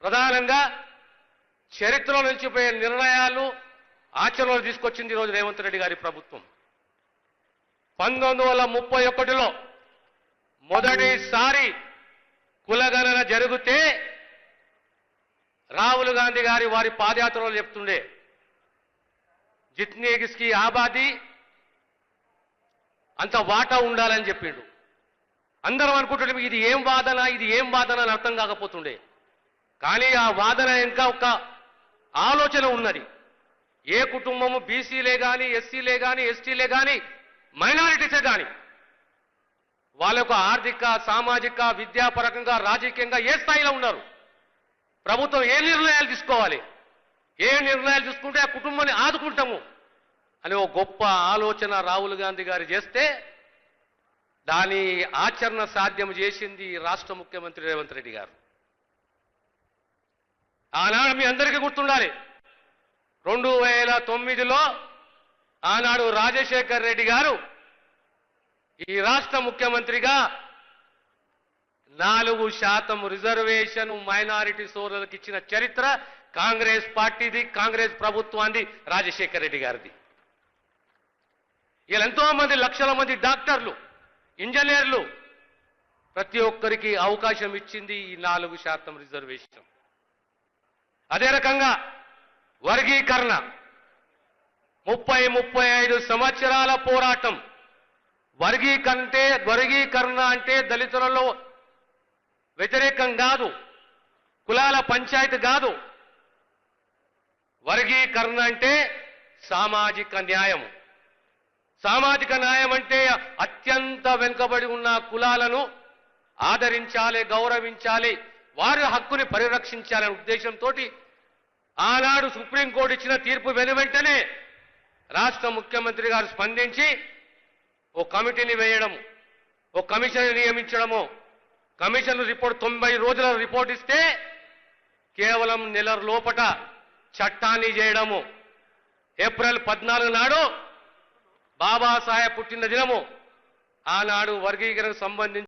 ప్రధానంగా చరిత్రలో నిలిచిపోయే నిర్ణయాలు ఆచరణలో తీసుకొచ్చింది ఈరోజు రేవంత్ రెడ్డి గారి ప్రభుత్వం. 1931లో మొదటిసారి కులగణన జరిగితే రాహుల్ గాంధీ గారి వారి పాదయాత్రలో చెప్తుండే, జిత్నీ కిస్కి ఆబాదీ అంత వాటా ఉండాలని చెప్పిండు. అందరం అనుకుంటుంటే ఇది ఏం వాదన అని అర్థం కాకపోతుండే. కానీ ఆ వాదన ఇంకా ఒక ఆలోచన ఉన్నది. ఏ కుటుంబము బీసీలే కానీ, ఎస్సీలే కానీ, ఎస్టీలే కానీ, మైనారిటీసే కానీ వాళ్ళ యొక్క ఆర్థిక, సామాజిక, విద్యాపరంగా, రాజకీయంగా ఏ స్థాయిలో ఉన్నారు, ప్రభుత్వం ఏ నిర్ణయాలు తీసుకోవాలి, ఏ నిర్ణయాలు తీసుకుంటే ఆ కుటుంబాన్ని ఆదుకుంటాము అనే ఒక గొప్ప ఆలోచన రాహుల్ గాంధీ గారు చేస్తే దాని ఆచరణ సాధ్యం చేసింది రాష్ట్ర ముఖ్యమంత్రి రేవంత్ రెడ్డి గారు. ఆనాడు మీ అందరికీ గుర్తుండాలి, 2009లో ఆనాడు రాజశేఖర్ రెడ్డి గారు ఈ రాష్ట్ర ముఖ్యమంత్రిగా 4% రిజర్వేషన్ మైనారిటీ సోదరులకు ఇచ్చిన చరిత్ర కాంగ్రెస్ పార్టీది, కాంగ్రెస్ ప్రభుత్వాన్ని, రాజశేఖర్ రెడ్డి గారిది. ఇలా ఎంతో మంది, లక్షల మంది డాక్టర్లు, ఇంజనీర్లు ప్రతి ఒక్కరికి అవకాశం ఇచ్చింది ఈ 4% రిజర్వేషన్. అదే రకంగా వర్గీకరణ 35 సంవత్సరాల పోరాటం. వర్గీకరణ అంటే దళితులలో వ్యతిరేకం కాదు, కులాల పంచాయతీ కాదు. వర్గీకరణ అంటే సామాజిక న్యాయం. సామాజిక న్యాయం అంటే అత్యంత వెనుకబడి ఉన్న కులాలను ఆదరించాలి, గౌరవించాలి, వారి హక్కుని పరిరక్షించాలనే ఉద్దేశంతో ఆనాడు సుప్రీంకోర్టు ఇచ్చిన తీర్పు వెనువెంటనే రాష్ట్ర ముఖ్యమంత్రి గారు స్పందించి ఓ కమిటీని వేయడం, ఓ కమిషన్ నియమించడము. కమిషన్ రిపోర్ట్ 90 రోజుల రిపోర్ట్ ఇస్తే కేవలం నెల లోపట చట్టాన్ని చేయడము. ఏప్రిల్ 14 నాడు బాబాసాహెబ్ పుట్టిన దినము. ఆనాడు వర్గీకరణకు సంబంధించి